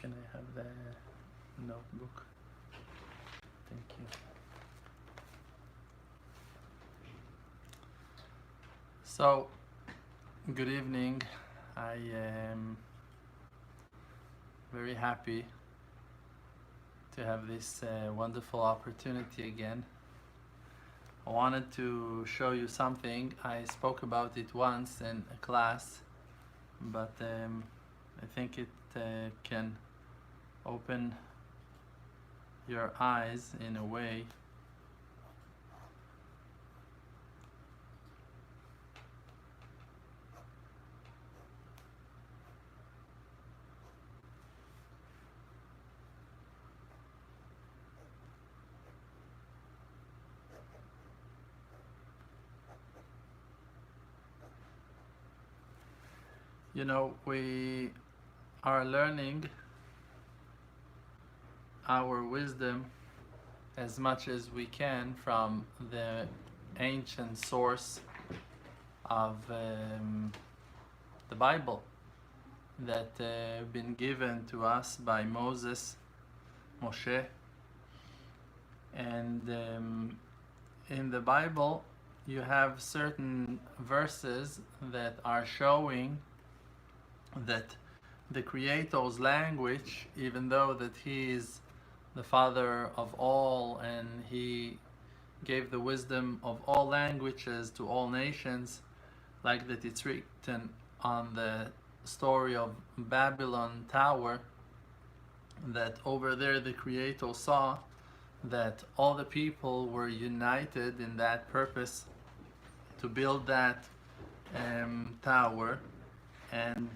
Can I have the notebook? Thank you. So, good evening. I am very happy to have this wonderful opportunity again. I wanted to show you something. I spoke about it once in a class, but I think it can open your eyes in a way. You know, we are learning our wisdom as much as we can from the ancient source of the Bible that been given to us by Moses, Moshe. And in the Bible you have certain verses that are showing that the Creator's language, even though that He is the Father of all and He gave the wisdom of all languages to all nations, like that it's written on the story of Babylon Tower, that over there the Creator saw that all the people were united in that purpose to build that tower, and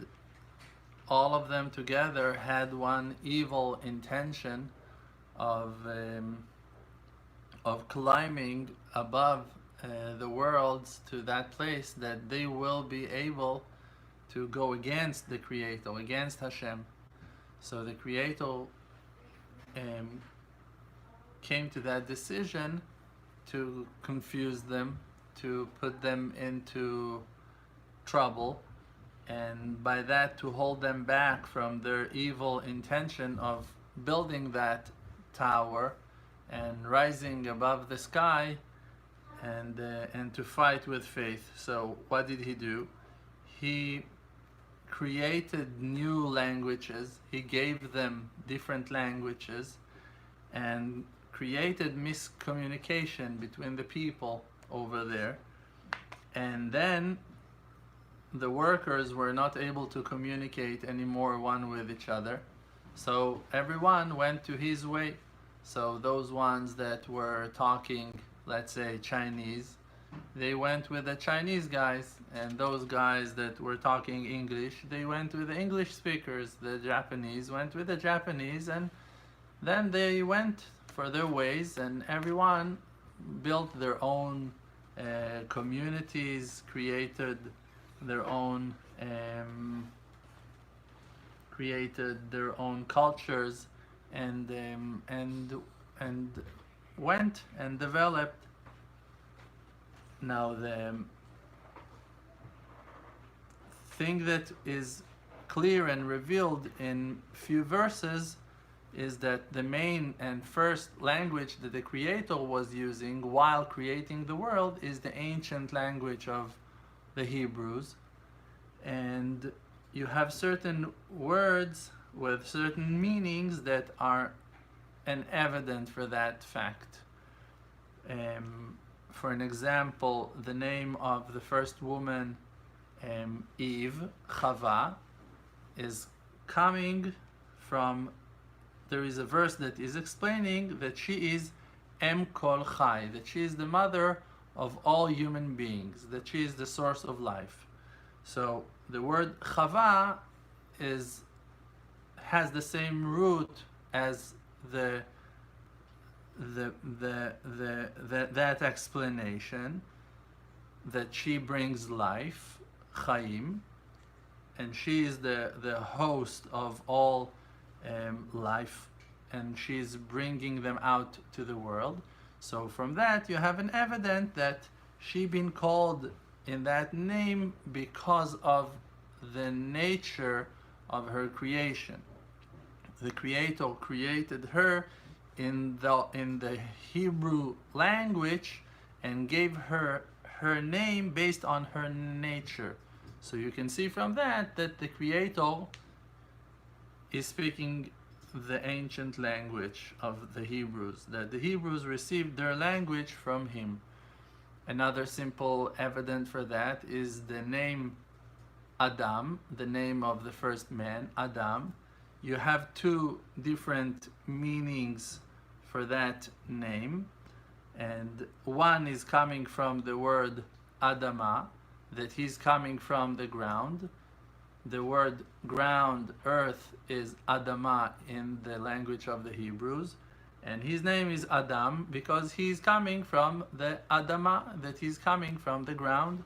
all of them together had one evil intention of climbing above the worlds to that place that they will be able to go against the Creator, against Hashem. So the Creator came to that decision to confuse them, to put them into trouble, and by that to hold them back from their evil intention of building that tower and rising above the sky, and to fight with faith. So what did He do? He created new languages. He gave them different languages and created miscommunication between the people over there. And then the workers were not able to communicate anymore one with each other, so everyone went to his way. So those ones that were talking, let's say Chinese, they went with the Chinese guys, and those guys that were talking English, they went with the English speakers. The Japanese went with the Japanese, and then they went for their ways, and everyone built their own communities, created their own cultures, and went and developed. Now the thing that is clear and revealed in few verses is that the main and first language that the Creator was using while creating the world is the ancient language of the Hebrews. And you have certain words with certain meanings that are an evidence for that fact. For an example, the name of the first woman, Eve, Chava, is coming from, there is a verse that is explaining that she is Em Kol Chai, that she is the mother of all human beings, that she is the source of life. So the word Chava has the same root as that explanation, that she brings life, Chaim, and she is the host of all life, and she's bringing them out to the world. So from that you have an evidence that she been called in that name because of the nature of her creation. the Creator created her in the Hebrew language and gave her her name based on her nature. So you can see from that that the Creator is speaking the ancient language of the Hebrews, that the Hebrews received their language from him. Another simple evidence for that is the name Adam, the name of the first man, Adam. You have two different meanings for that name, and one is coming from the word Adama, that he's coming from the ground. The word ground, earth, is Adama in the language of the Hebrews, and his name is Adam because he's coming from the Adama, that he's coming from the ground.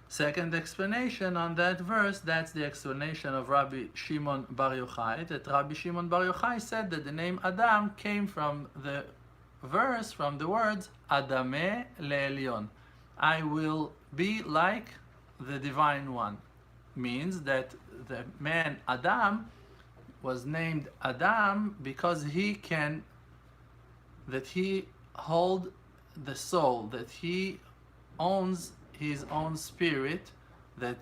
Second explanation on that verse, that's the explanation of Rabbi Shimon Bar Yochai, that Rabbi Shimon Bar Yochai said that the name Adam came from the verse, from the words Adameh Le'elyon. I will be like the Divine One. Means that the man Adam was named Adam because he hold the soul, that he owns his own spirit that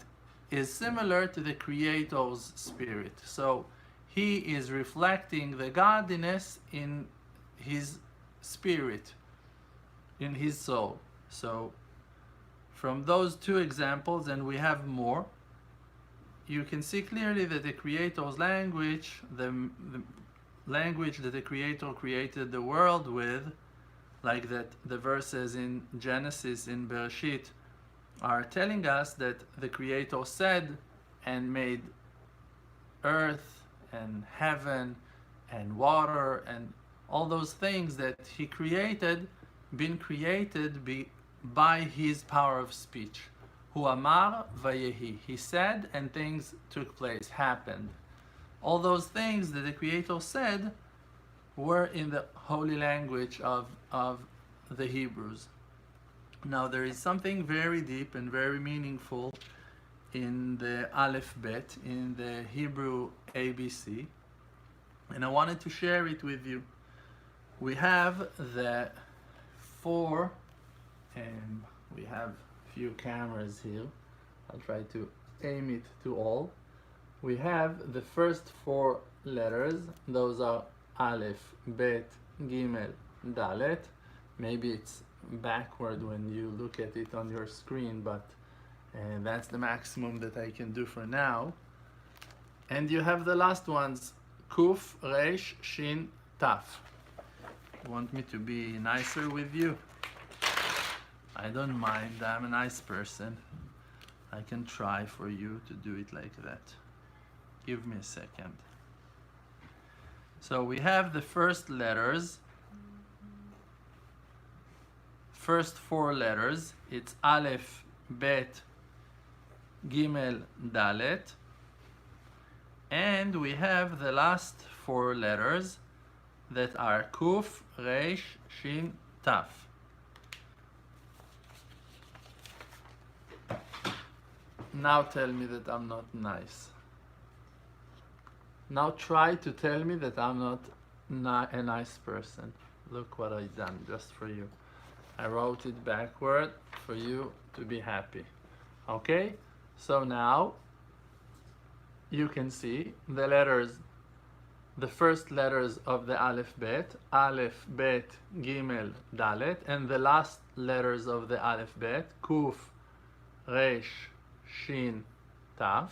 is similar to the Creator's spirit. So he is reflecting the godliness in his spirit, in his soul. So from those two examples, and we have more, you can see clearly that the Creator's language, the language that the Creator created the world with, like that the verses in Genesis, in Bereshit, are telling us that the Creator said and made earth and heaven and water and all those things that he created, been created by his power of speech. Hu amar vayehi. He said and things took place, happened. All those things that the Creator said were in the holy language of the Hebrews. Now there is something very deep and very meaningful in the Aleph Bet, in the Hebrew ABC, and I wanted to share it with you. We have the four, and we have few cameras here. I'll try to aim it to all. We have the first four letters. Those are Aleph, Bet, Gimel, Dalet. Maybe it's backward when you look at it on your screen, but that's the maximum that I can do for now. And you have the last ones, Kuf, Resh, Shin, Taf. You want me to be nicer with you? I don't mind, I'm a nice person. I can try for you to do it like that. Give me a second. So we have the first letters, first four letters. It's Aleph, Bet, Gimel, Dalet. And we have the last four letters that are Kuf, Resh, Shin, Taf. Now tell me that I'm not nice. Now try to tell me that I'm not a nice person. Look what I've done just for you. I wrote it backward for you to be happy. Okay? So now you can see the letters, the first letters of the Aleph Bet, Aleph, Bet, Gimel, Dalet, and the last letters of the Aleph Bet, Kuf, Resh, Shin, Taf.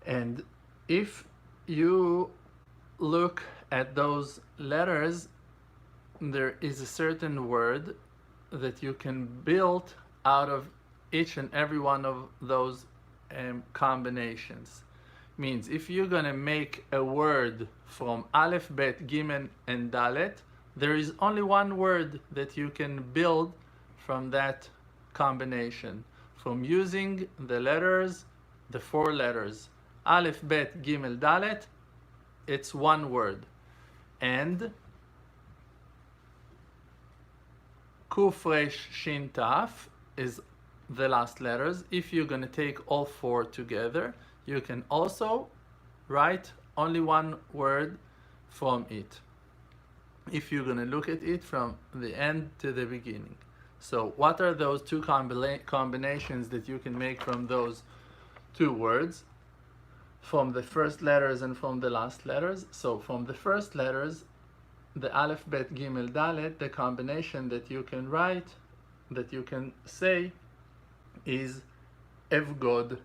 And if you look at those letters, there is a certain word that you can build out of each and every one of those combinations. Means if you're gonna make a word from Aleph, Bet, Gimel, and Dalet, there is only one word that you can build from that combination, from using the letters, the four letters. Aleph, Bet, Gimel, Dalet, it's one word. And Kuf, Resh, Shin, Taf is the last letters. If you're going to take all four together, you can also write only one word from it, if you're going to look at it from the end to the beginning. So what are those two combinations that you can make from those two words, from the first letters and from the last letters? So from the first letters, the Aleph, Bet, Gimel, Dalet, the combination that you can write, that you can say, is Evgod.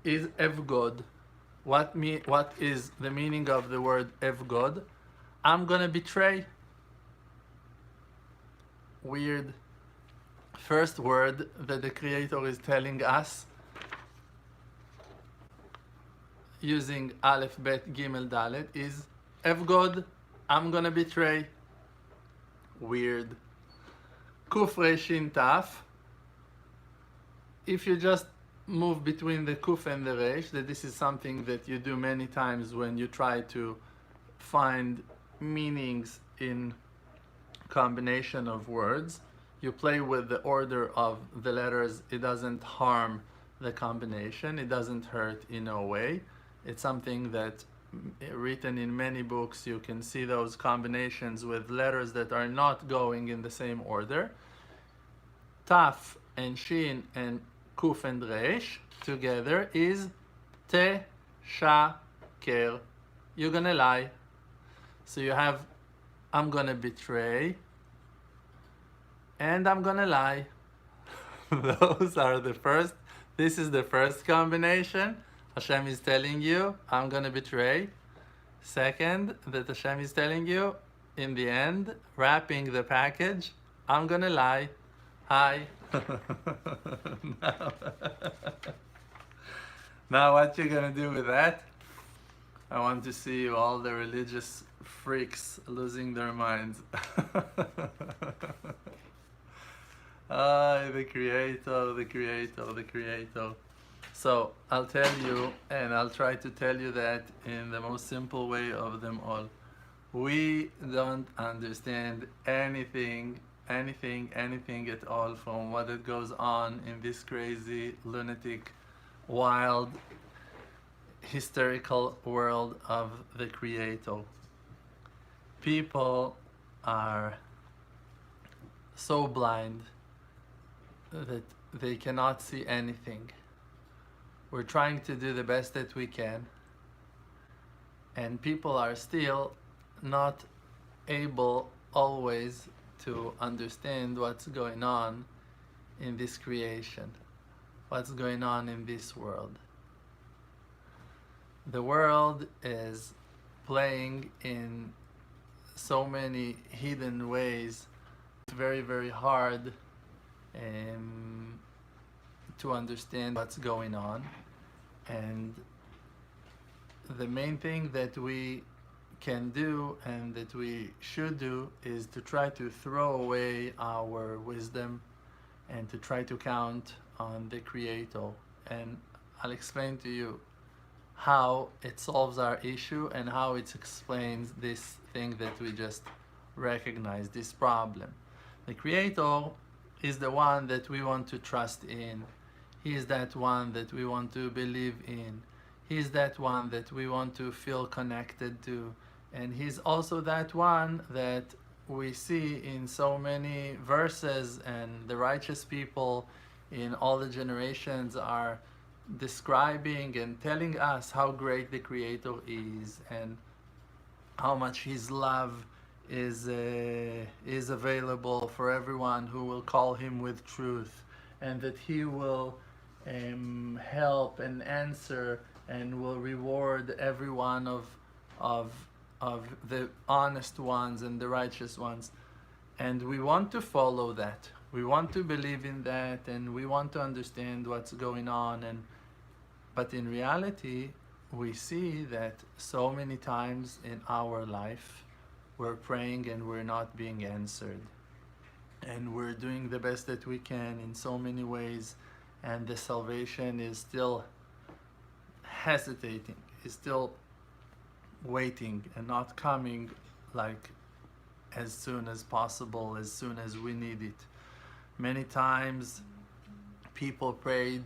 Is Evgod. What is the meaning of the word Evgod? I'm gonna betray. Weird. First word that the Creator is telling us using Aleph, Bet, Gimel, Dalet is Evgod. I'm gonna betray. Weird. Kuf, Reshin, Taf. If you just move between the Kuf and the Resh, that this is something that you do many times when you try to find meanings in combination of words. You play with the order of the letters. It doesn't harm the combination. It doesn't hurt in no way. It's something that written in many books. You can see those combinations with letters that are not going in the same order. Taf and Shin and Kuf and Resh together is Te Shaker. You're gonna lie. So you have I'm gonna betray and I'm gonna lie. Those are the first. This is the first combination. Hashem is telling you, I'm gonna betray. Second, that Hashem is telling you, in the end, wrapping the package, I'm gonna lie. Hi. Now what you gonna do with that? I want to see all the religious freaks losing their minds. The Creator, the Creator, the Creator. So I'll tell you, and I'll try to tell you that in the most simple way of them all. We don't understand anything at all from what it goes on in this crazy, lunatic, wild, hysterical world of the Creator. People are so blind that they cannot see anything. We're trying to do the best that we can, and people are still not able always to understand what's going on in this creation, what's going on in this world. The world is playing in so many hidden ways. It's very, very hard to understand what's going on, and the main thing that we can do and that we should do is to try to throw away our wisdom and to try to count on the Creator. And I'll explain to you how it solves our issue and how it explains this thing that we just recognized, this problem. The Creator is the one that we want to trust in. He is that one that we want to believe in. He is that one that we want to feel connected to. And He's also that one that we see in so many verses, and the righteous people in all the generations are describing and telling us how great the Creator is and how much His love is available for everyone who will call Him with truth, and that He will help and answer and will reward every one of the honest ones and the righteous ones. And we want to follow that. We want to believe in that, and we want to understand what's going on. But in reality, we see that so many times in our life, we're praying and we're not being answered. And we're doing the best that we can in so many ways, and the salvation is still hesitating, is still waiting and not coming like as soon as possible, as soon as we need it. Many times people prayed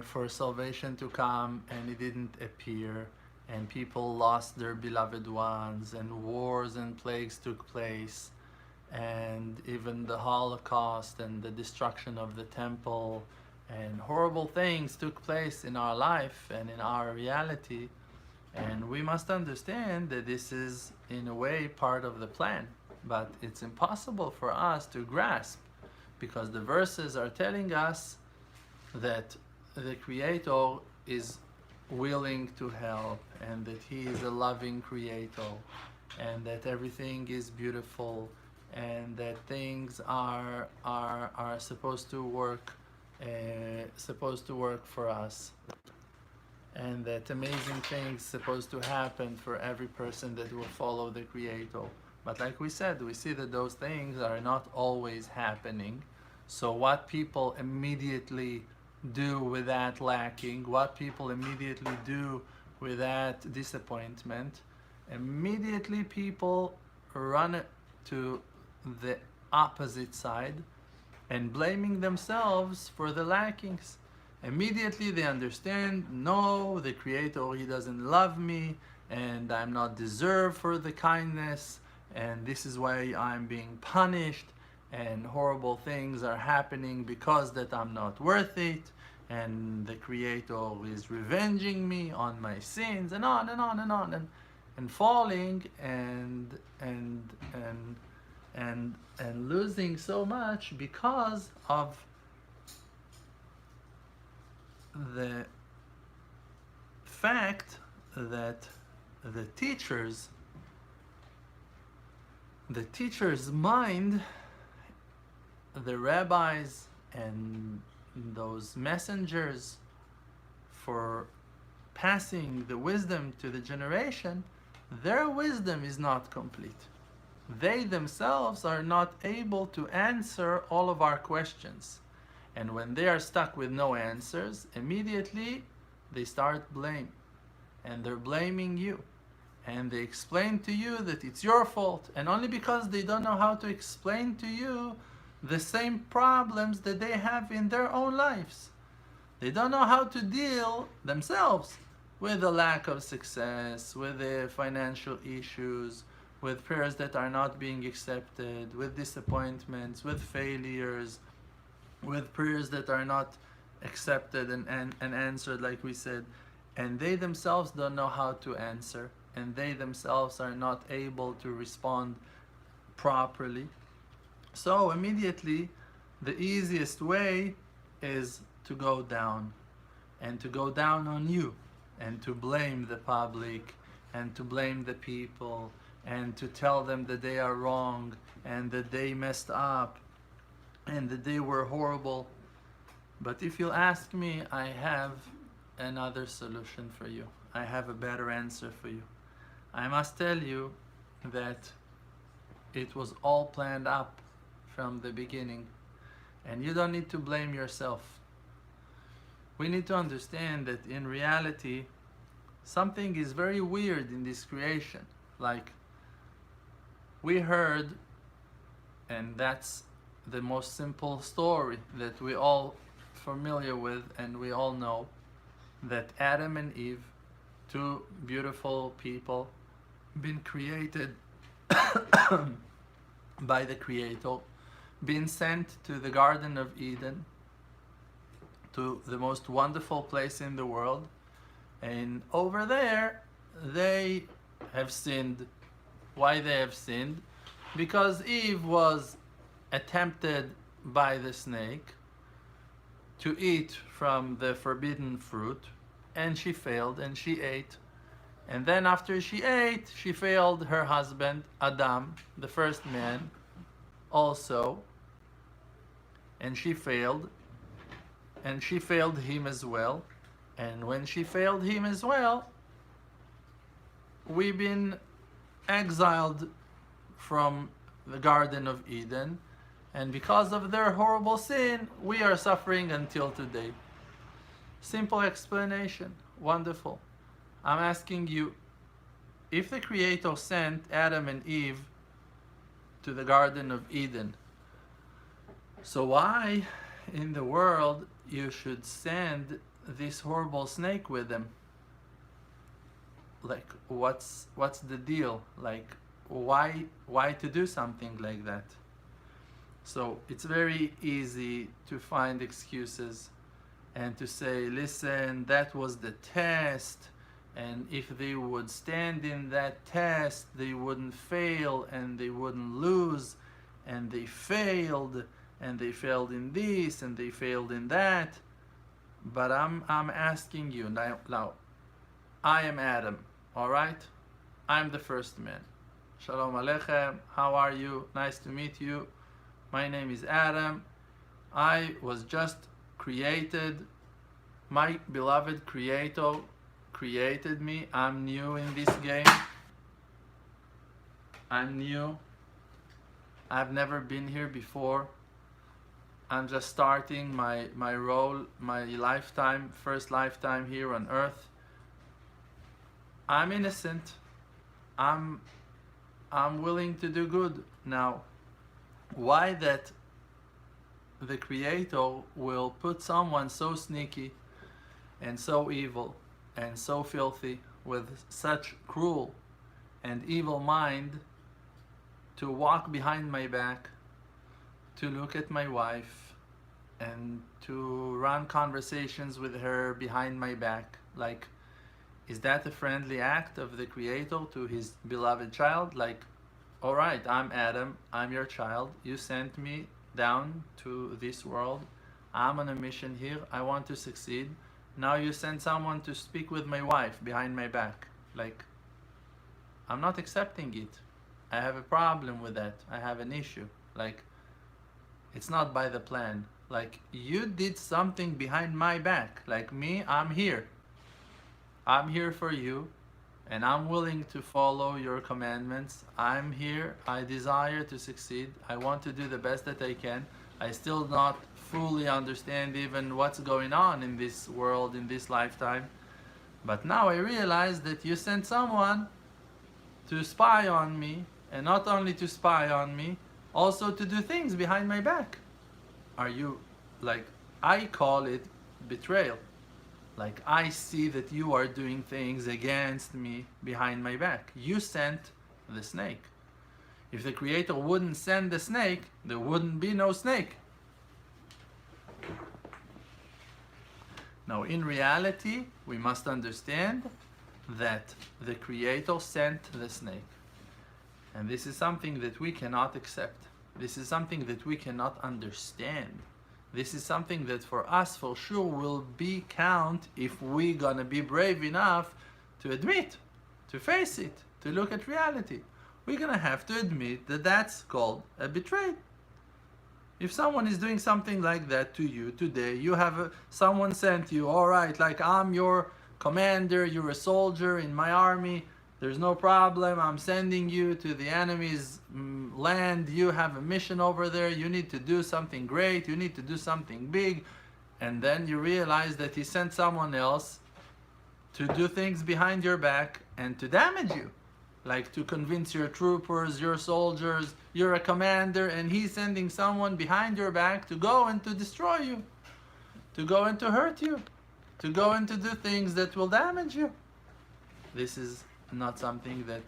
for salvation to come, and it didn't appear, and people lost their beloved ones, and wars and plagues took place, and even the Holocaust and the destruction of the temple, and horrible things took place in our life and in our reality. And we must understand that this is, in a way, part of the plan. But it's impossible for us to grasp, because the verses are telling us that the Creator is willing to help, and that He is a loving Creator, and that everything is beautiful, and that things are supposed to work for us, and that amazing things supposed to happen for every person that will follow the Creator. But like we said, we see that those things are not always happening. So what people immediately do with that lacking, what people immediately do with that disappointment, immediately people run to the opposite side and blaming themselves for the lackings. Immediately they understand, no, the Creator, He doesn't love me, and I'm not deserved for the kindness, and this is why I'm being punished, and horrible things are happening because that I'm not worth it, and the Creator is revenging me on my sins, and on and on and on, and falling and losing so much because of the fact that the teacher's mind, the rabbis and those messengers for passing the wisdom to the generation, their wisdom is not complete. They themselves are not able to answer all of our questions. And when they are stuck with no answers, immediately they start blame. And they're blaming you. And they explain to you that it's your fault. And only because they don't know how to explain to you the same problems that they have in their own lives. They don't know how to deal themselves with the lack of success, with the financial issues, with prayers that are not being accepted, with disappointments, with failures, with prayers that are not accepted and answered, like we said. And they themselves don't know how to answer, and they themselves are not able to respond properly. So immediately, the easiest way is to go down, and to go down on you, and to blame the public, and to blame the people, and to tell them that they are wrong, and that they messed up, and that they were horrible. But if you ask me, I have another solution for you. I have a better answer for you. I must tell you that it was all planned up from the beginning, and you don't need to blame yourself. We need to understand that in reality, something is very weird in this creation. Like we heard, and that's the most simple story that we all familiar with and we all know, that Adam and Eve, two beautiful people, been created by the Creator, been sent to the Garden of Eden, to the most wonderful place in the world, and over there they have sinned. Why they have sinned? Because Eve was tempted by the snake to eat from the forbidden fruit, and she failed and she ate. And then after she ate, she failed her husband Adam, the first man, also, and she failed him as well. And when she failed him as well, we've been exiled from the Garden of Eden, and because of their horrible sin, we are suffering until today. Simple explanation. Wonderful. I'm asking you, if the Creator sent Adam and Eve to the Garden of Eden, so why in the world you should send this horrible snake with him? Like, what's the deal? Like, why to do something like that? So it's very easy to find excuses and to say, listen, that was the test, and if they would stand in that test, they wouldn't fail and they wouldn't lose, and they failed, and they failed in this and they failed in that. But I'm asking you now, I am Adam, all right? I'm the first man. Shalom Aleichem, how are you? Nice to meet you. My name is Adam. I was just created. My beloved Creator created me. I'm new in this game. I'm new. I've never been here before. I'm just starting my role, my lifetime, first lifetime here on earth. I'm innocent. I'm willing to do good. Now, why that the Creator will put someone so sneaky and so evil and so filthy with such cruel and evil mind to walk behind my back, to look at my wife, and to run conversations with her behind my back? Like, is that a friendly act of the Creator to his beloved child? Like, all right, I'm Adam, I'm your child, you sent me down to this world, I'm on a mission here, I want to succeed. Now you send someone to speak with my wife behind my back. Like, I'm not accepting it. I have a problem with that. I have an issue. Like, it's not by the plan. Like, you did something behind my back. Like me, I'm here. I'm here for you, and I'm willing to follow your commandments. I'm here. I desire to succeed. I want to do the best that I can. I still not fully understand even what's going on in this world, in this lifetime. But now I realize that you sent someone to spy on me, and not only to spy on me, also to do things behind my back. Are you, like, I call it betrayal. Like, I see that you are doing things against me behind my back. You sent the snake. If the Creator wouldn't send the snake, there wouldn't be no snake. Now, in reality, we must understand that the Creator sent the snake. And this is something that we cannot accept. This is something that we cannot understand. This is something that for us, for sure, will be count if we're gonna be brave enough to admit, to face it, to look at reality. We're gonna have to admit that that's called a betrayal. If someone is doing something like that to you today, you have someone sent you, all right, like, I'm your commander, you're a soldier in my army, there's no problem, I'm sending you to the enemy's land, you have a mission over there, you need to do something great, you need to do something big, and then you realize that he sent someone else to do things behind your back and to damage you. Like, to convince your troopers, your soldiers, you're a commander, and he's sending someone behind your back to go and to destroy you, to go and to hurt you, to go and to do things that will damage you. This is not something that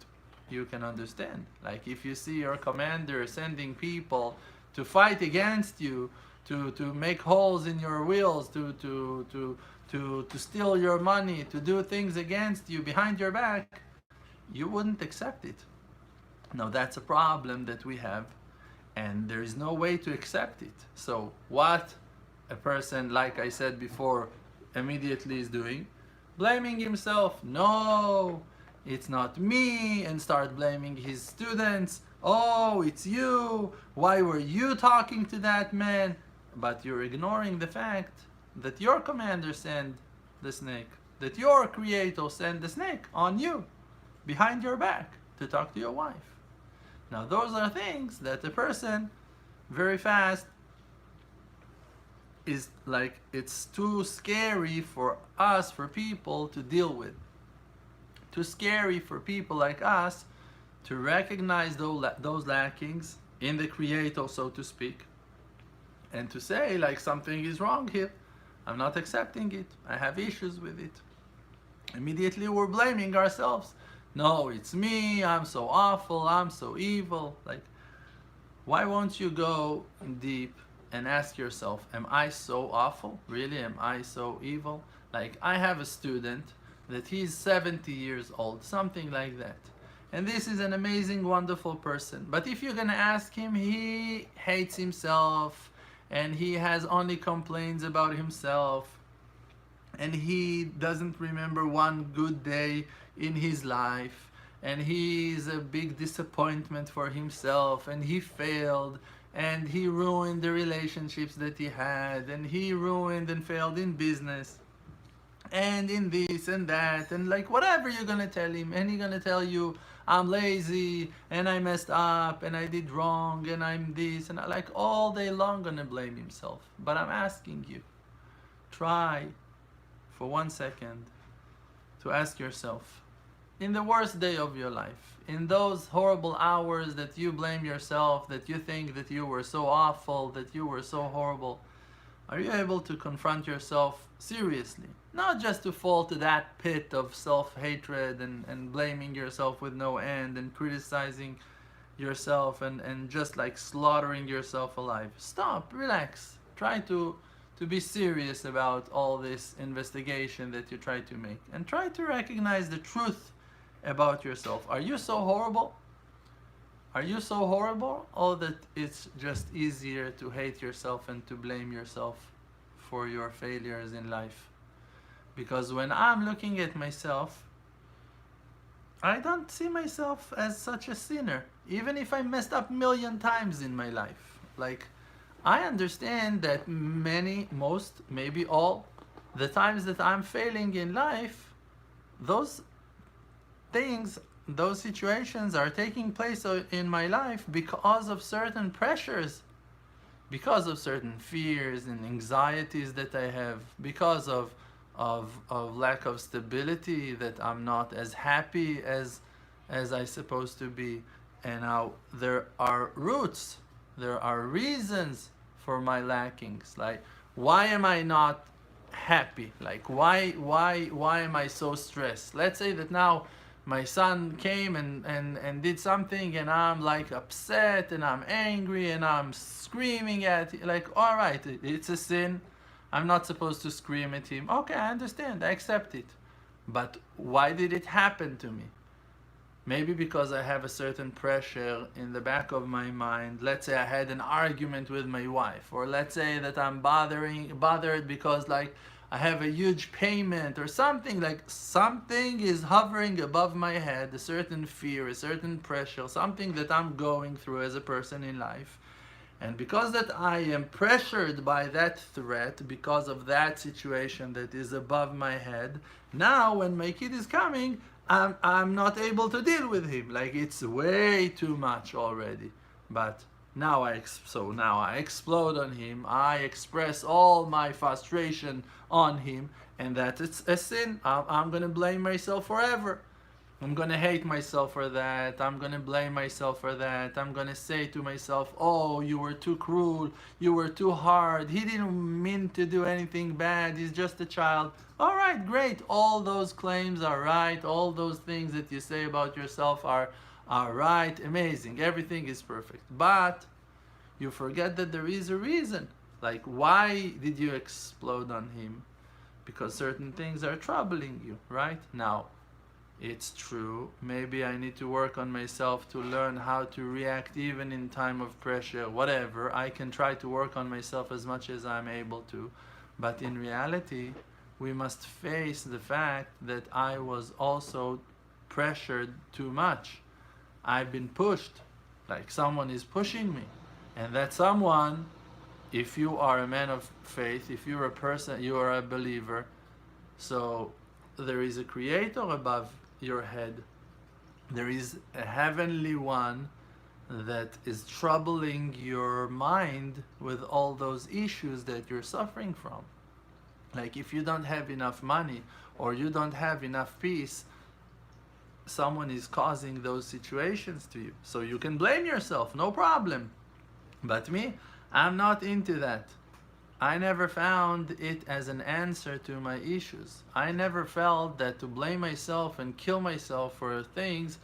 you can understand. Like, if you see your commander sending people to fight against you, to make holes in your wheels, to steal your money, to do things against you behind your back, you wouldn't accept it. Now, that's a problem that we have, and there is no way to accept it. So what a person, like I said before, immediately is doing? Blaming himself. No, it's not me, and start blaming his students. Oh, it's you. Why were you talking to that man? But you're ignoring the fact that your commander sent the snake, that your Creator sent the snake on you, behind your back, to talk to your wife. Now, those are things that a person very fast is like, it's too scary for us, for people to deal with. Too scary for people like us to recognize those lackings in the Creator, so to speak, and to say, like, something is wrong here. I'm not accepting it. I have issues with it. Immediately we're blaming ourselves. No, it's me. I'm so awful. I'm so evil. Like, why won't you go deep and ask yourself, am I so awful? Really, am I so evil? Like, I have a student that he's 70 years old, something like that. And this is an amazing, wonderful person. But if you're gonna ask him, he hates himself and he has only complaints about himself and he doesn't remember one good day in his life, and he's a big disappointment for himself, and he failed, and he ruined the relationships that he had, and he ruined and failed in business and in this and that, and like whatever you're gonna tell him, and he's gonna tell you, I'm lazy and I messed up and I did wrong and I'm this, and I like all day long gonna blame himself. But I'm asking you, try for 1 second to ask yourself, in the worst day of your life, in those horrible hours that you blame yourself, that you think that you were so awful, that you were so horrible, are you able to confront yourself seriously? Not just to fall to that pit of self-hatred and blaming yourself with no end and criticizing yourself and just like slaughtering yourself alive. Stop, relax, try to be serious about all this investigation that you try to make, and try to recognize the truth about yourself. Are you so horrible? Are you so horrible? Or that it's just easier to hate yourself and to blame yourself for your failures in life? Because when I'm looking at myself, I don't see myself as such a sinner, even if I messed up 1,000,000 times in my life. Like, I understand that most, maybe all, the times that I'm failing in life, those things, those situations are taking place in my life because of certain pressures, because of certain fears and anxieties that I have, because of lack of stability, that I'm not as happy as I supposed to be. And now there are roots, there are reasons for my lackings. Like, why am I not happy? Like, why am I so stressed? Let's say that now my son came and did something, and I'm like upset and I'm angry and I'm screaming at it. Like, all right, it's a sin. I'm not supposed to scream at him. Okay, I understand, I accept it. But why did it happen to me? Maybe because I have a certain pressure in the back of my mind. Let's say I had an argument with my wife, or let's say that I'm bothered because like I have a huge payment or something, like something is hovering above my head, a certain fear, a certain pressure, something that I'm going through as a person in life. And because that I am pressured by that threat, because of that situation that is above my head, now when my kid is coming, I'm not able to deal with him. Like, it's way too much already. But now I explode on him. I express all my frustration on him, and that it's a sin. I'm gonna blame myself forever. I'm gonna hate myself for that. I'm gonna blame myself for that. I'm gonna say to myself, oh, you were too cruel, you were too hard, he didn't mean to do anything bad, he's just a child. All right, great, all those claims are right, all those things that you say about yourself are right, amazing, everything is perfect. But you forget that there is a reason. Like, why did you explode on him? Because certain things are troubling you, right? Now, it's true, maybe I need to work on myself to learn how to react even in time of pressure, whatever. I can try to work on myself as much as I'm able to. But in reality, we must face the fact that I was also pressured too much. I've been pushed, like someone is pushing me. And that someone, if you are a man of faith, if you're a person, you are a believer, so there is a creator above your head. There is a heavenly one that is troubling your mind with all those issues that you're suffering from. Like, if you don't have enough money or you don't have enough peace, someone is causing those situations to you. So you can blame yourself, no problem. But me, I'm not into that. I never found it as an answer to my issues. I never felt that to blame myself and kill myself for things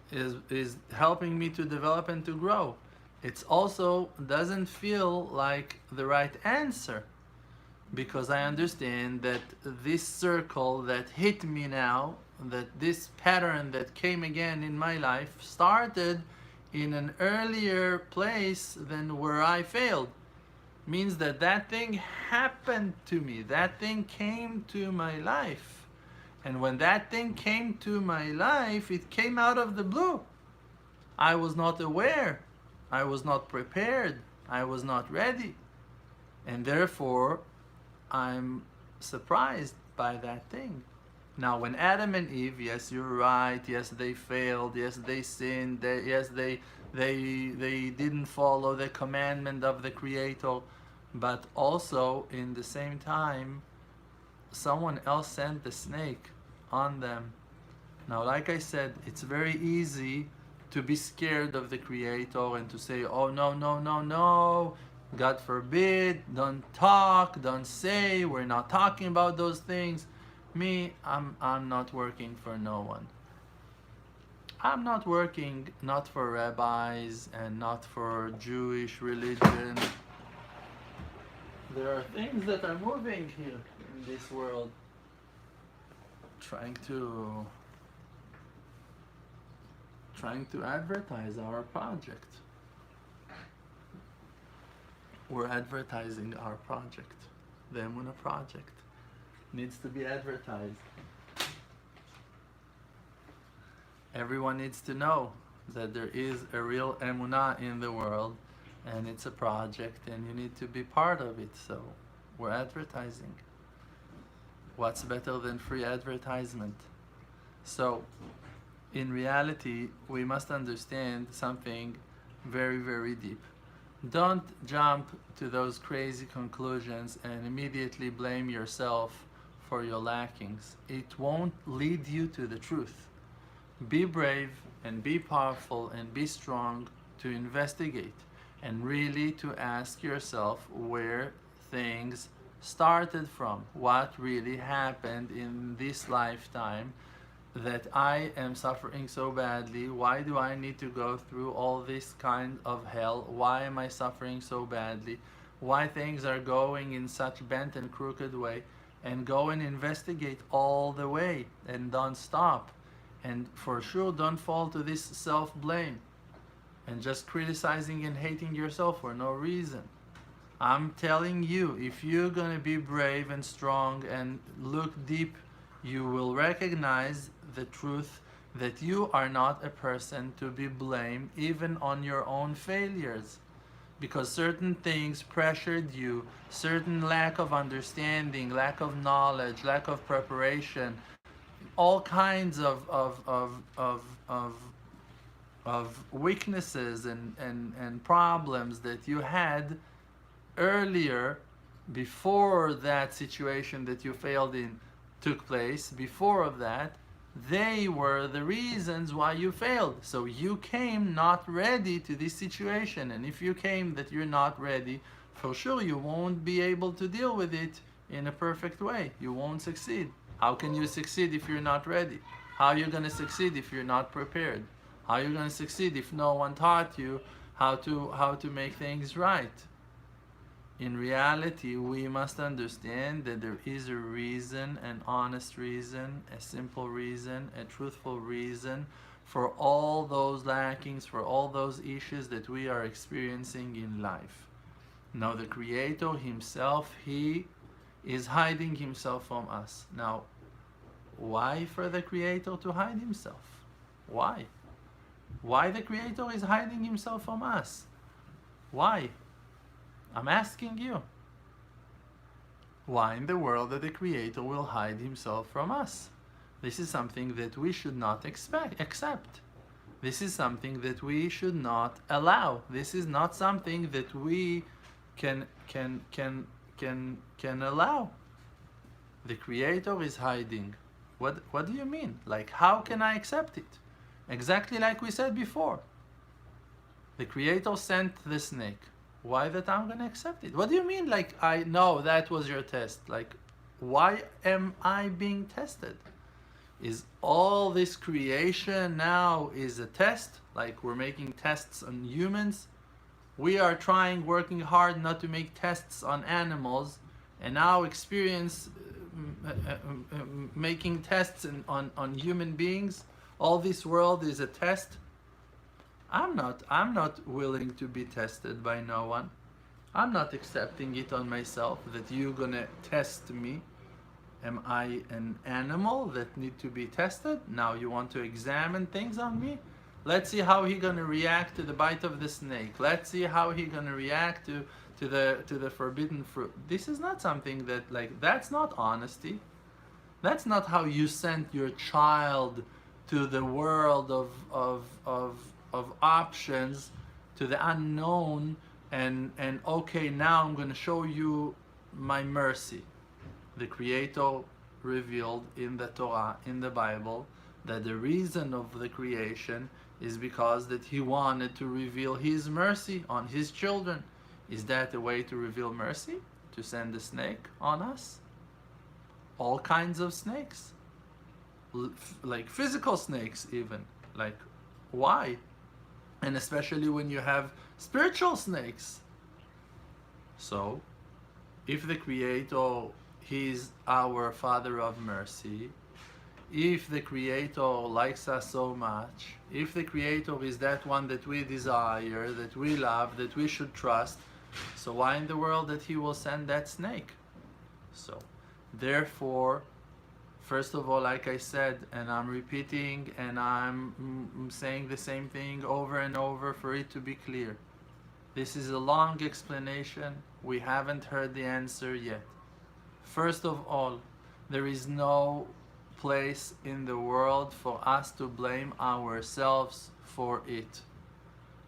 is helping me to develop and to grow. It's also doesn't feel like the right answer, because I understand that this circle that hit me now, that this pattern that came again in my life, started in an earlier place than where I failed. Means that that thing happened to me, that thing came to my life. And when that thing came to my life, it came out of the blue. I was not aware, I was not prepared, I was not ready. And therefore, I'm surprised by that thing. Now, when Adam and Eve, yes, you're right, yes, they failed, yes, they sinned, yes, they didn't follow the commandment of the Creator, but also in the same time, someone else sent the snake on them. Now, like I said, it's very easy to be scared of the Creator and to say, oh, no, no, no, no, God forbid, don't talk, don't say, we're not talking about those things. Me, I'm not working for no one. I'm not working not for rabbis and not for Jewish religion. There are things that are moving here in this world, trying to advertise our project. We're advertising our project. The Emunah project needs to be advertised. Everyone needs to know that there is a real Emunah in the world, and it's a project, and you need to be part of it. So we're advertising. What's better than free advertisement? So in reality, we must understand something very, very deep. Don't jump to those crazy conclusions and immediately blame yourself for your lackings. It won't lead you to the truth. Be brave and be powerful and be strong to investigate and really to ask yourself where things started from, what really happened in this lifetime that I am suffering so badly. Why do I need to go through all this kind of hell? Why am I suffering so badly? Why things are going in such bent and crooked way? And go and investigate all the way and don't stop. And for sure, don't fall to this self-blame and just criticizing and hating yourself for no reason. I'm telling you, if you're going to be brave and strong and look deep, you will recognize the truth that you are not a person to be blamed even on your own failures, because certain things pressured you, certain lack of understanding, lack of knowledge, lack of preparation, all kinds of weaknesses and problems that you had earlier, before that situation that you failed in took place. Before of that, they were the reasons why you failed. So you came not ready to this situation, and if you came that you're not ready, for sure you won't be able to deal with it in a perfect way. You won't succeed. How can you succeed if you're not ready? How are you going to succeed if you're not prepared? How are you going to succeed if no one taught you how to make things right? In reality, we must understand that there is a reason, an honest reason, a simple reason, a truthful reason for all those lackings, for all those issues that we are experiencing in life. Now, the Creator Himself, He is hiding Himself from us. Now, why for the Creator to hide Himself? Why? Why the Creator is hiding Himself from us? Why? I'm asking you. Why in the world that the Creator will hide Himself from us? This is something that we should not accept. This is something that we should not allow. This is not something that we can allow. The Creator is hiding. What do you mean? Like, how can I accept it? Exactly like we said before. The Creator sent the snake. Why that I'm gonna accept it? What do you mean, like, I know that was your test? Like, why am I being tested? Is all this creation now is a test? Like, we're making tests on humans? We are trying, working hard not to make tests on animals, and now experience making tests on human beings. All this world is a test. I'm not willing to be tested by no one. I'm not accepting it on myself that you're gonna test me. Am I an animal that need to be tested? Now you want to examine things on me? Let's see how he gonna react to the bite of the snake. Let's see how he gonna react to the forbidden fruit. This is not something that, like, that's not honesty. That's not how you sent your child to the world of options, to the unknown, and okay, now I'm gonna show you my mercy. The Creator revealed in the Torah, in the Bible, that the reason of the creation is because that He wanted to reveal His mercy on His children. Is that a way to reveal mercy? To send a snake on us? All kinds of snakes. Like physical snakes even. Like, why? And especially when you have spiritual snakes. So, if the Creator, He's our Father of mercy, if the Creator likes us so much, if the Creator is that one that we desire, that we love, that we should trust, so why in the world that He will send that snake? So, therefore, first of all, like I said, and I'm repeating and I'm saying the same thing over and over for it to be clear. This is a long explanation. We haven't heard the answer yet. First of all, there is no place in the world for us to blame ourselves for it.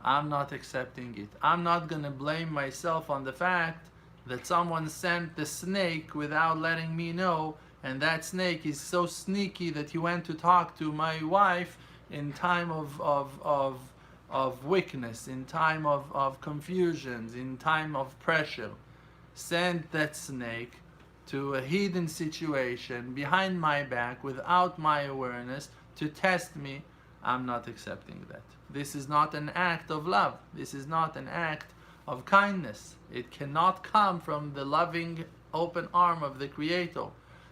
I'm not accepting it. I'm not going to blame myself on the fact that someone sent the snake without letting me know, and that snake is so sneaky that he went to talk to my wife in time of weakness, in time of confusions, in time of pressure. Sent that snake to a hidden situation behind my back without my awareness to test me. I'm not accepting that. This is not an act of love. This is not an act of kindness. It cannot come from the loving open arm of the Creator.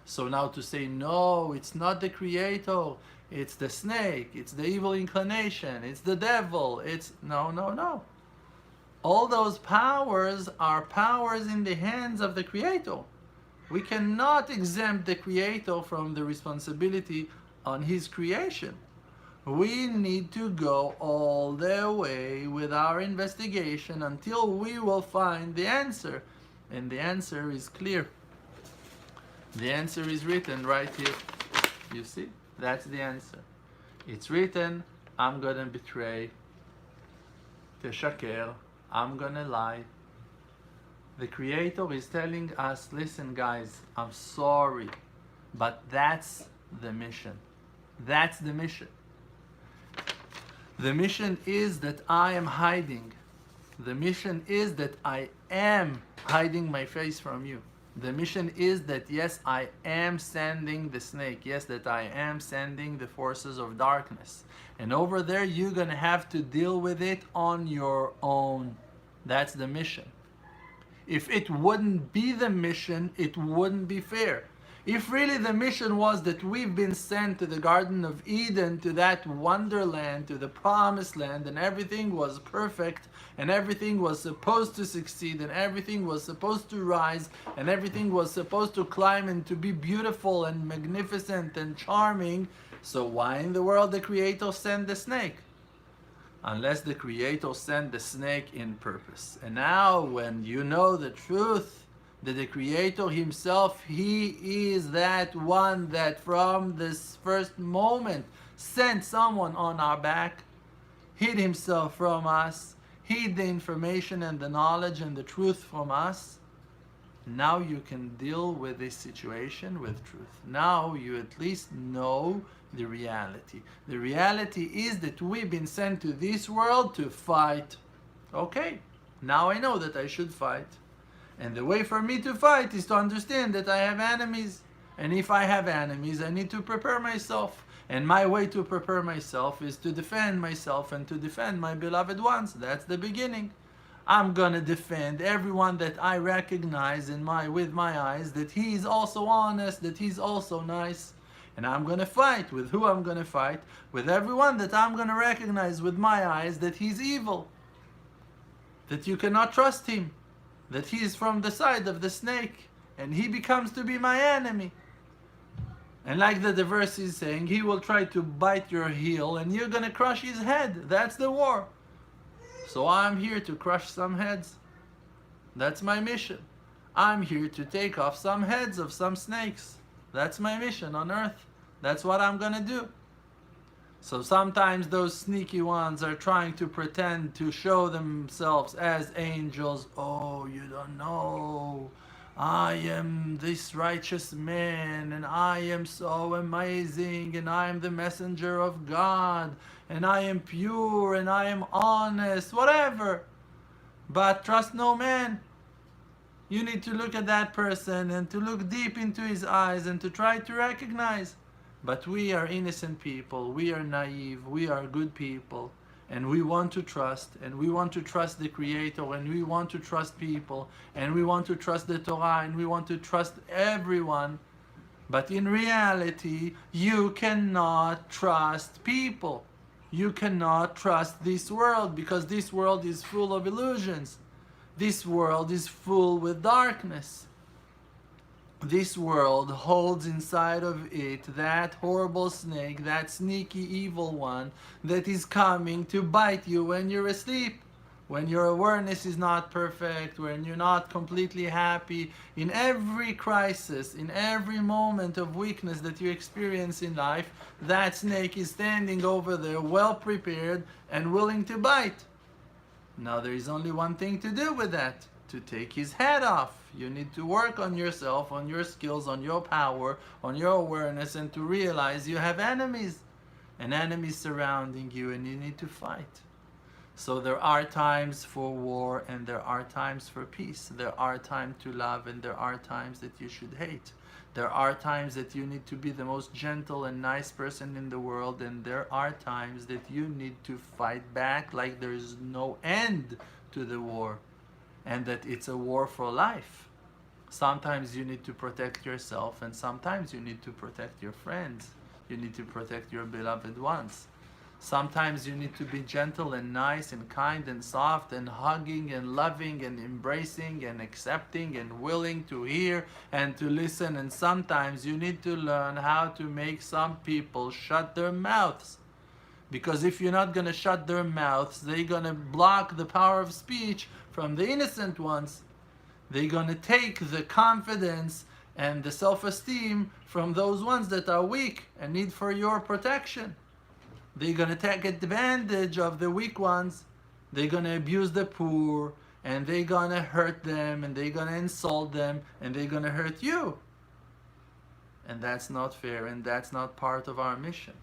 So now to say, no, it's not the Creator, it's the snake, it's the evil inclination, it's the devil, it's no. All those powers are powers in the hands of the Creator. We cannot exempt the Creator from the responsibility on His creation. We need to go all the way with our investigation until we will find the answer. And the answer is clear. The answer is written right here. You see? That's the answer. It's written, I'm gonna betray, teshaker, I'm gonna lie. The Creator is telling us, listen guys, I'm sorry, but that's the mission. That's the mission. The mission is that I am hiding. The mission is that I am hiding my face from you. The mission is that, yes, I am sending the snake. Yes, that I am sending the forces of darkness. And over there, you're going to have to deal with it on your own. That's the mission. If it wouldn't be the mission, it wouldn't be fair. If really the mission was that we've been sent to the Garden of Eden, to that wonderland, to the promised land, and everything was perfect, and everything was supposed to succeed, and everything was supposed to rise, and everything was supposed to climb and to be beautiful and magnificent and charming, so why in the world the Creator sent the snake? Unless the Creator sent the snake in purpose. And now when you know the truth, that the Creator Himself, He is that one that from this first moment sent someone on our back, hid Himself from us, hid the information and the knowledge and the truth from us. Now you can deal with this situation with truth. Now you at least know the reality. The reality is that we've been sent to this world to fight. Okay, Now I know that I should fight. And the way for me to fight is to understand that I have enemies. And if I have enemies, I need to prepare myself. And my way to prepare myself is to defend myself and to defend my beloved ones. That's the beginning. I'm gonna defend everyone that I recognize with my eyes, that he is also honest, that he's also nice. And I'm gonna fight. With who I'm gonna fight? With everyone that I'm gonna recognize with my eyes that he's evil. That you cannot trust him. That he is from the side of the snake. And he becomes to be my enemy. And like the verse is saying, he will try to bite your heel and you're gonna crush his head. That's the war. So I'm here to crush some heads. That's my mission. I'm here to take off some heads of some snakes. That's my mission on earth. That's what I'm gonna do. So sometimes those sneaky ones are trying to pretend to show themselves as angels. Oh, you don't know. I am this righteous man, and I am so amazing, and I am the messenger of God, and I am pure, and I am honest, whatever. But trust no man. You need to look at that person and to look deep into his eyes and to try to recognize. But we are innocent people, we are naive, we are good people. And we want to trust, and we want to trust the Creator, and we want to trust people, and we want to trust the Torah, and we want to trust everyone. But in reality, you cannot trust people. You cannot trust this world, because this world is full of illusions. This world is full with darkness. This world holds inside of it that horrible snake, that sneaky evil one that is coming to bite you when you're asleep, when your awareness is not perfect, when you're not completely happy. In every crisis, in every moment of weakness that you experience in life, that snake is standing over there, well prepared and willing to bite. Now there is only one thing to do with that: to take his head off. You need to work on yourself, on your skills, on your power, on your awareness, and to realize you have enemies, and enemies surrounding you, and you need to fight. So there are times for war, and there are times for peace. There are times to love, and there are times that you should hate. There are times that you need to be the most gentle and nice person in the world, and there are times that you need to fight back like there is no end to the war. And that it's a war for life. Sometimes you need to protect yourself, and sometimes you need to protect your friends. You need to protect your beloved ones. Sometimes you need to be gentle and nice and kind and soft and hugging and loving and embracing and accepting and willing to hear and to listen. And sometimes you need to learn how to make some people shut their mouths. Because if you're not going to shut their mouths, they're going to block the power of speech from the innocent ones. They're going to take the confidence and the self-esteem from those ones that are weak and need for your protection. They're going to take advantage of the weak ones. They're going to abuse the poor, and they're going to hurt them, and they're going to insult them, and they're going to hurt you. And that's not fair, and that's not part of our mission.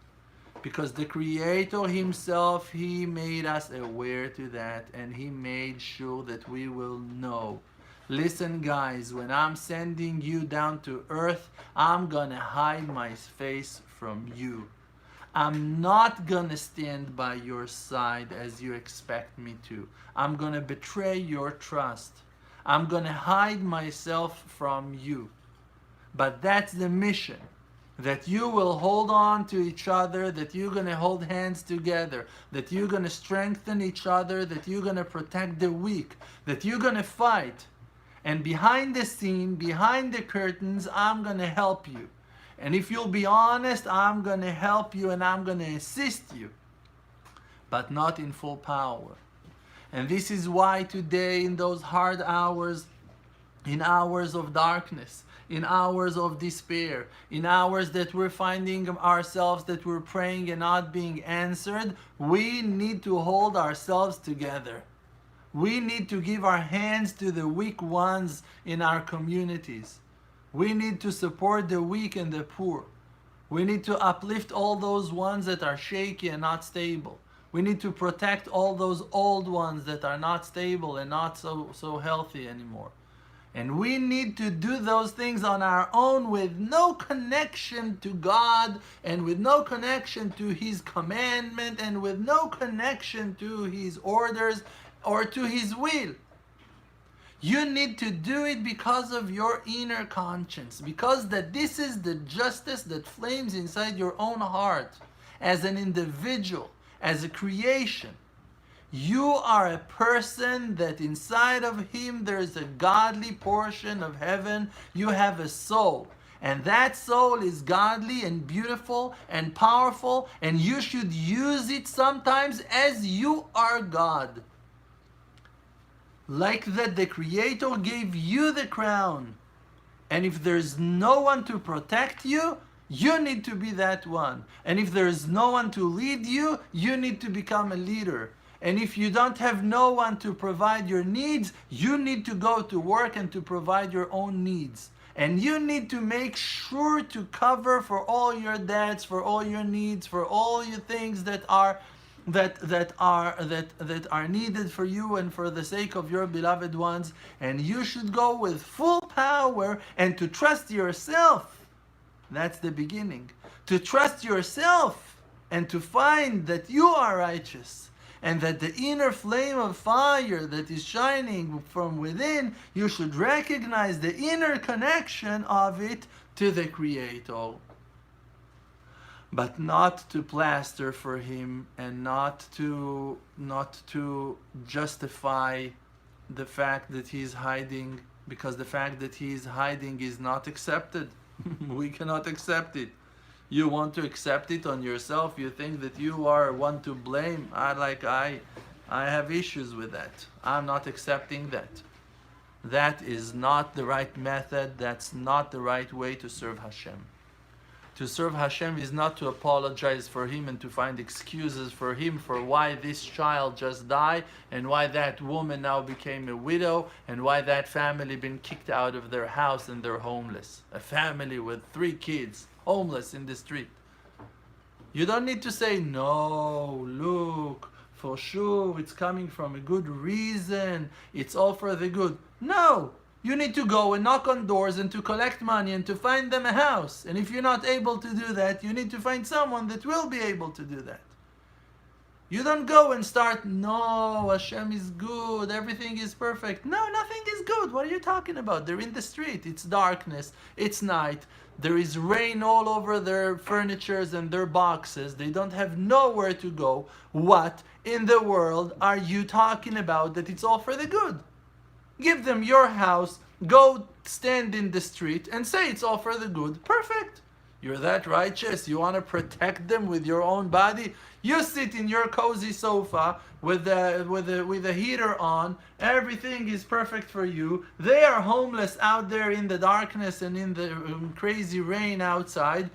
Because the Creator himself, he made us aware to that, and he made sure that we will know. Listen guys, when I'm sending you down to earth, I'm gonna hide my face from you. I'm not gonna stand by your side as you expect me to. I'm gonna betray your trust. I'm gonna hide myself from you. But that's the mission. That you will hold on to each other, that you're going to hold hands together, that you're going to strengthen each other, that you're going to protect the weak, that you're going to fight. And behind the scene, behind the curtains, I'm going to help you. And if you'll be honest, I'm going to help you and I'm going to assist you. But not in full power. And this is why today, in those hard hours, in hours of darkness, in hours of despair, in hours that we're finding ourselves that we're praying and not being answered, we need to hold ourselves together. We need to give our hands to the weak ones in our communities. We need to support the weak and the poor. We need to uplift all those ones that are shaky and not stable. We need to protect all those old ones that are not stable and not so healthy anymore. And we need to do those things on our own with no connection to God and with no connection to His commandment and with no connection to His orders or to His will. You need to do it because of your inner conscience, because that this is the justice that flames inside your own heart as an individual, as a creation. You are a person that inside of him there is a godly portion of heaven. You have a soul. And that soul is godly and beautiful and powerful, and you should use it sometimes as you are God. Like that the Creator gave you the crown. And if there's no one to protect you, you need to be that one. And if there is no one to lead you, you need to become a leader. And if you don't have no one to provide your needs, you need to go to work and to provide your own needs. And you need to make sure to cover for all your debts, for all your needs, for all your things that are needed for you and for the sake of your beloved ones. And you should go with full power and to trust yourself. That's the beginning. To trust yourself and to find that you are righteous. And that the inner flame of fire that is shining from within, you should recognize the inner connection of it to the Creator. But not to plaster for Him and not to justify the fact that He is hiding, because the fact that He is hiding is not accepted. We cannot accept it. You want to accept it on yourself. You think that you are one to blame. I have issues with that. I'm not accepting that. That is not the right method. That's not the right way to serve Hashem. To serve Hashem is not to apologize for Him and to find excuses for Him for why this child just died and why that woman now became a widow and why that family been kicked out of their house and they're homeless. A family with 3 kids. Homeless in the street. You don't need to say, no, look, for sure it's coming from a good reason, it's all for the good. No, you need to go and knock on doors and to collect money and to find them a house. And if you're not able to do that, you need to find someone that will be able to do that. You don't go and start, no, Hashem is good, everything is perfect. No, nothing is good. What are you talking about? They're in the street. It's darkness. It's night. There is rain all over their furnitures and their boxes. They don't have nowhere to go. What in the world are you talking about that it's all for the good? Give them your house. Go stand in the street and say it's all for the good. Perfect. You're that righteous. You want to protect them with your own body. You sit in your cozy sofa with a heater on. Everything is perfect for you. They are homeless out there in the darkness and in the crazy rain outside.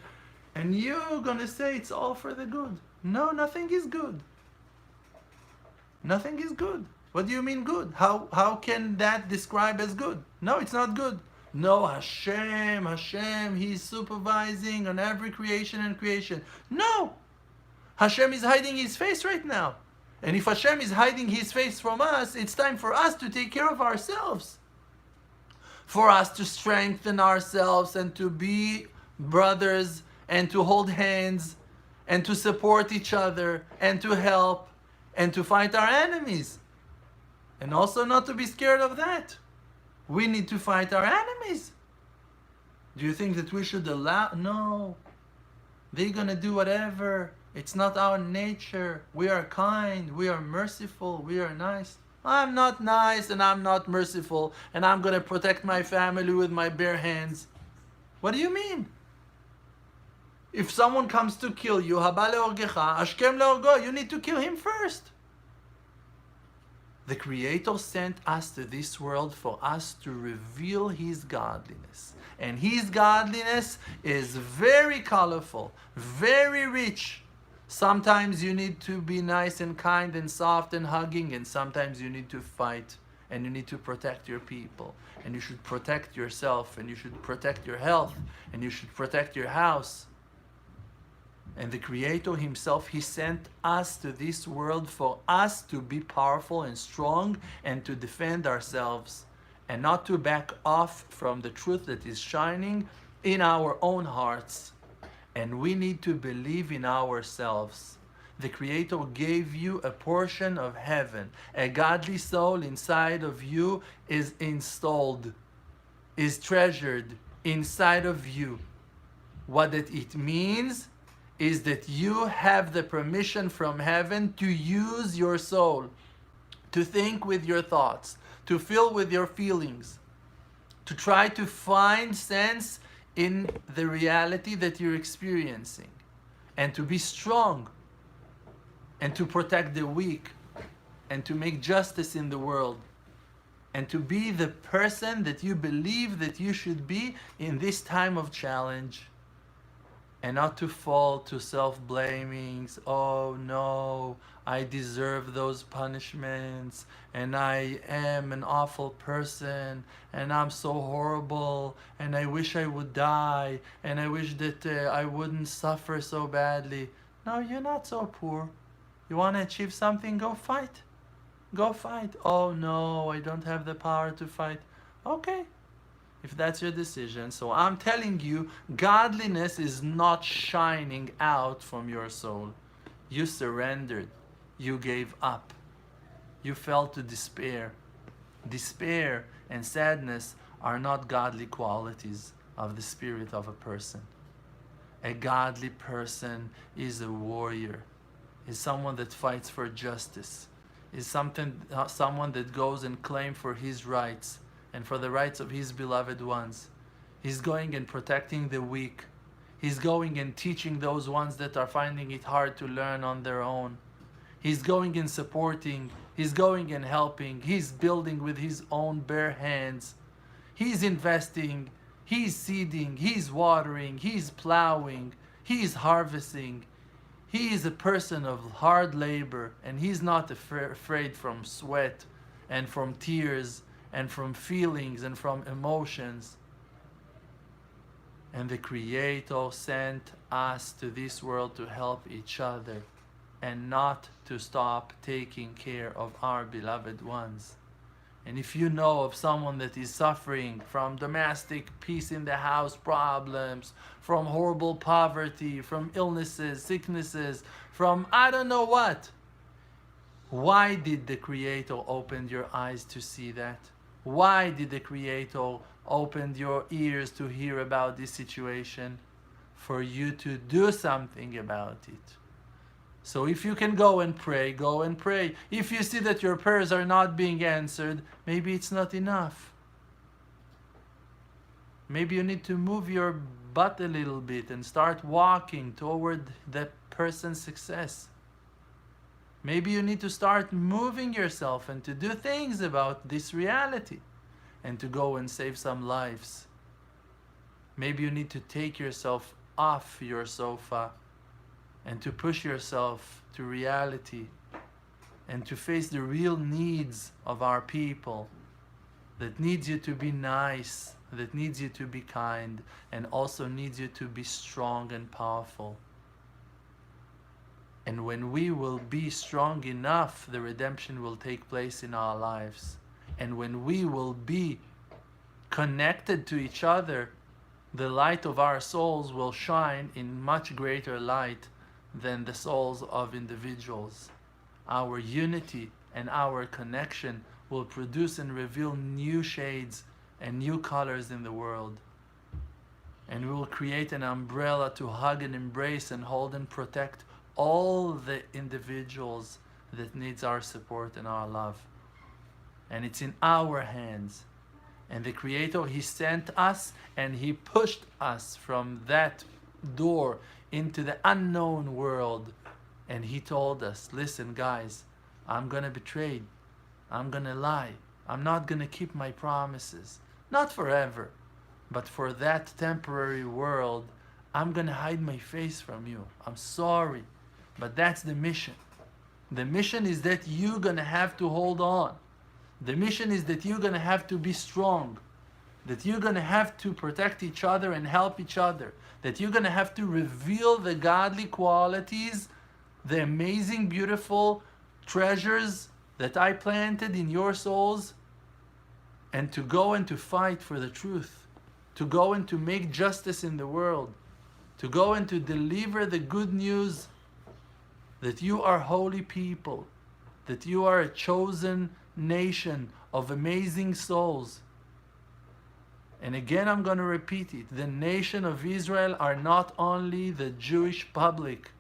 And you're going to say it's all for the good. No, nothing is good. Nothing is good. What do you mean good? How can that describe as good? No, it's not good. No, Hashem, He's supervising on every creation and creation. No! Hashem is hiding His face right now. And if Hashem is hiding His face from us, it's time for us to take care of ourselves. For us to strengthen ourselves and to be brothers and to hold hands and to support each other and to help and to fight our enemies. And also not to be scared of that. We need to fight our enemies. Do you think that we should allow? No. They're going to do whatever. It's not our nature. We are kind. We are merciful. We are nice. I'm not nice and I'm not merciful and I'm going to protect my family with my bare hands. What do you mean? If someone comes to kill you, you need to kill him first. The Creator sent us to this world for us to reveal His godliness. And His godliness is very colorful, very rich. Sometimes you need to be nice and kind and soft and hugging, and sometimes you need to fight and you need to protect your people. And you should protect yourself, and you should protect your health, and you should protect your house. And the Creator Himself, He sent us to this world for us to be powerful and strong and to defend ourselves and not to back off from the truth that is shining in our own hearts. And we need to believe in ourselves. The Creator gave you a portion of heaven. A godly soul inside of you is installed, is treasured inside of you. What it means is that you have the permission from heaven to use your soul, to think with your thoughts, to feel with your feelings, to try to find sense in the reality that you're experiencing, and to be strong, and to protect the weak, and to make justice in the world, and to be the person that you believe that you should be in this time of challenge. And not to fall to self-blamings. Oh no, I deserve those punishments, and I am an awful person, and I'm so horrible, and I wish I would die, and I wish that I wouldn't suffer so badly. No, you're not so poor. You want to achieve something? Go fight. Go fight. Oh no, I don't have the power to fight. Okay. If that's your decision. So I'm telling you, godliness is not shining out from your soul. You surrendered. You gave up. You fell to despair. Despair and sadness are not godly qualities of the spirit of a person. A godly person is a warrior, is someone that fights for justice, is someone that goes and claims for his rights, and for the rights of his beloved ones. He's going and protecting the weak. He's going and teaching those ones that are finding it hard to learn on their own. He's going and supporting. He's going and helping. He's building with his own bare hands. He's investing. He's seeding. He's watering. He's plowing. He's harvesting. He is a person of hard labor, and he's not afraid from sweat and from tears and from feelings and from emotions. And the Creator sent us to this world to help each other and not to stop taking care of our beloved ones. And if you know of someone that is suffering from domestic peace in the house problems, from horrible poverty, from illnesses, sicknesses, from I don't know what, why did the Creator open your eyes to see that? Why did the Creator open your ears to hear about this situation? For you to do something about it. So if you can go and pray, go and pray. If you see that your prayers are not being answered, maybe it's not enough. Maybe you need to move your butt a little bit and start walking toward that person's success. Maybe you need to start moving yourself and to do things about this reality and to go and save some lives. Maybe you need to take yourself off your sofa and to push yourself to reality and to face the real needs of our people that needs you to be nice, that needs you to be kind, and also needs you to be strong and powerful. And when we will be strong enough, the redemption will take place in our lives. And when we will be connected to each other, the light of our souls will shine in much greater light than the souls of individuals. Our unity and our connection will produce and reveal new shades and new colors in the world. And we will create an umbrella to hug and embrace and hold and protect all the individuals that needs our support and our love. And it's in our hands. And the Creator, He sent us and He pushed us from that door into the unknown world. And He told us, listen guys, I'm gonna betray. I'm gonna lie. I'm not gonna keep my promises. Not forever, but for that temporary world, I'm gonna hide my face from you. I'm sorry. But that's the mission. The mission is that you're going to have to hold on. The mission is that you're going to have to be strong. that you're going to have to protect each other and help each other, that you're going to have to reveal the godly qualities, the amazing, beautiful treasures that I planted in your souls, and to go and to fight for the truth, to go and to make justice in the world, to go and to deliver the good news that you are holy people, that you are a chosen nation of amazing souls. And again, I'm going to repeat it. The nation of Israel are not only the Jewish public.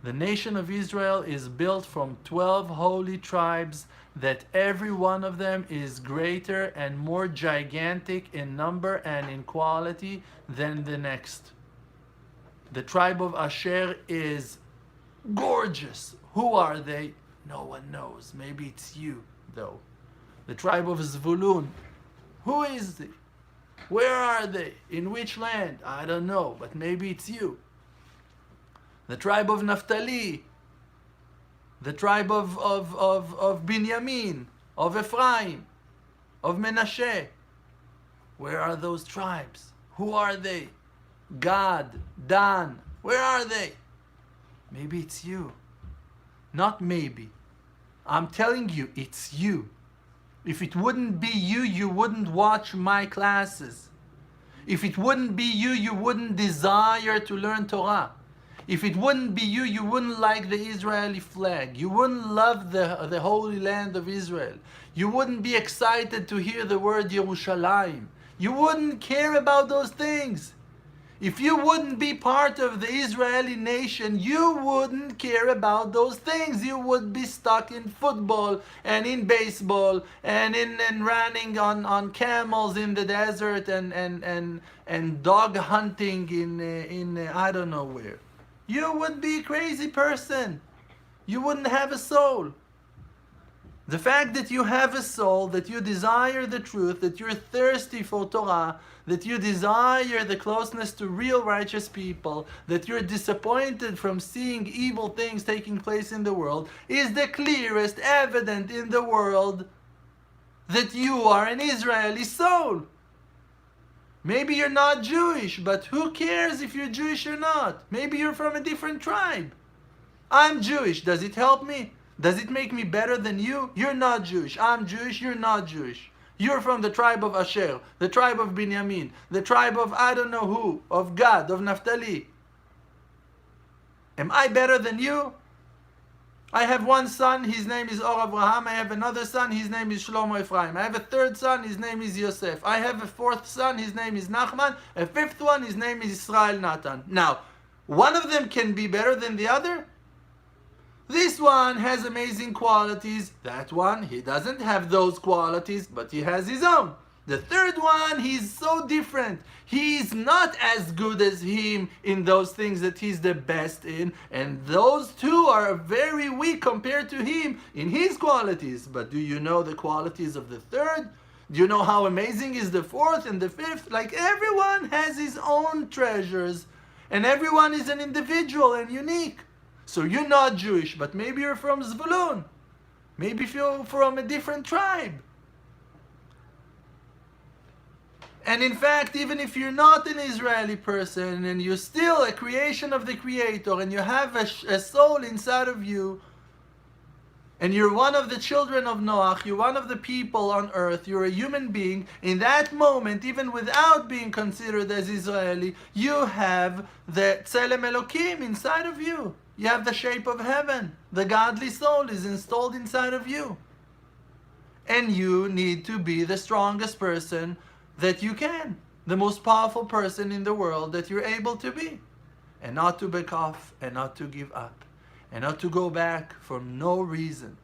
The nation of Israel is built from 12 holy tribes that every one of them is greater and more gigantic in number and in quality than the next. The tribe of Asher is gorgeous. Who are they? No one knows. Maybe it's you, though. The tribe of Zvulun. Who is they? Where are they? In which land? I don't know, but maybe it's you. The tribe of Naphtali. The tribe of Binyamin, of Ephraim, of Menashe. Where are those tribes? Who are they? Gad, Dan. Where are they? Maybe it's you. Not maybe. I'm telling you, it's you. If it wouldn't be you, you wouldn't watch my classes. If it wouldn't be you, you wouldn't desire to learn Torah. If it wouldn't be you, you wouldn't like the Israeli flag. You wouldn't love the Holy Land of Israel. You wouldn't be excited to hear the word Yerushalayim. You wouldn't care about those things. If you wouldn't be part of the Israeli nation, you wouldn't care about those things. You would be stuck in football and in baseball and in running on camels in the desert and dog hunting in I don't know where. You would be a crazy person. You wouldn't have a soul. The fact that you have a soul, that you desire the truth, that you're thirsty for Torah, that you desire the closeness to real righteous people, that you're disappointed from seeing evil things taking place in the world, is the clearest evidence in the world that you are an Israeli soul. Maybe you're not Jewish, but who cares if you're Jewish or not? Maybe you're from a different tribe. I'm Jewish. Does it help me? Does it make me better than you? You're not Jewish. I'm Jewish. You're not Jewish. You're from the tribe of Asher, the tribe of Binyamin, the tribe of I don't know who, of Gad, of Naphtali. Am I better than you? I have one son, his name is Or Avraham. I have another son, his name is Shlomo Ephraim. I have a third son, his name is Yosef. I have a fourth son, his name is Nachman. A fifth one, his name is Israel Natan. Now, one of them can be better than the other? This one has amazing qualities. That one, he doesn't have those qualities, but he has his own. The third one, he's so different. He's not as good as him in those things that he's the best in. And those two are very weak compared to him in his qualities. But do you know the qualities of the third? Do you know how amazing is the fourth and the fifth? Like everyone has his own treasures. And everyone is an individual and unique. So you're not Jewish, but maybe you're from Zvulun. Maybe you're from a different tribe. And in fact, even if you're not an Israeli person and you're still a creation of the Creator and you have a soul inside of you, and you're one of the children of Noach, you're one of the people on earth, you're a human being, in that moment, even without being considered as Israeli, you have the Tselem Elokim inside of you. You have the shape of heaven. The godly soul is installed inside of you. And you need to be the strongest person that you can. The most powerful person in the world that you're able to be. And not to back off, and not to give up, and not to go back for no reason.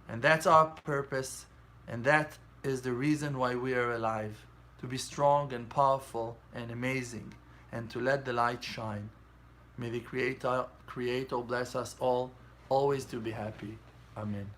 And that's our purpose, and that is the reason why we are alive. To be strong and powerful and amazing, and to let the light shine. May the Creator bless us all, always to be happy. Amen.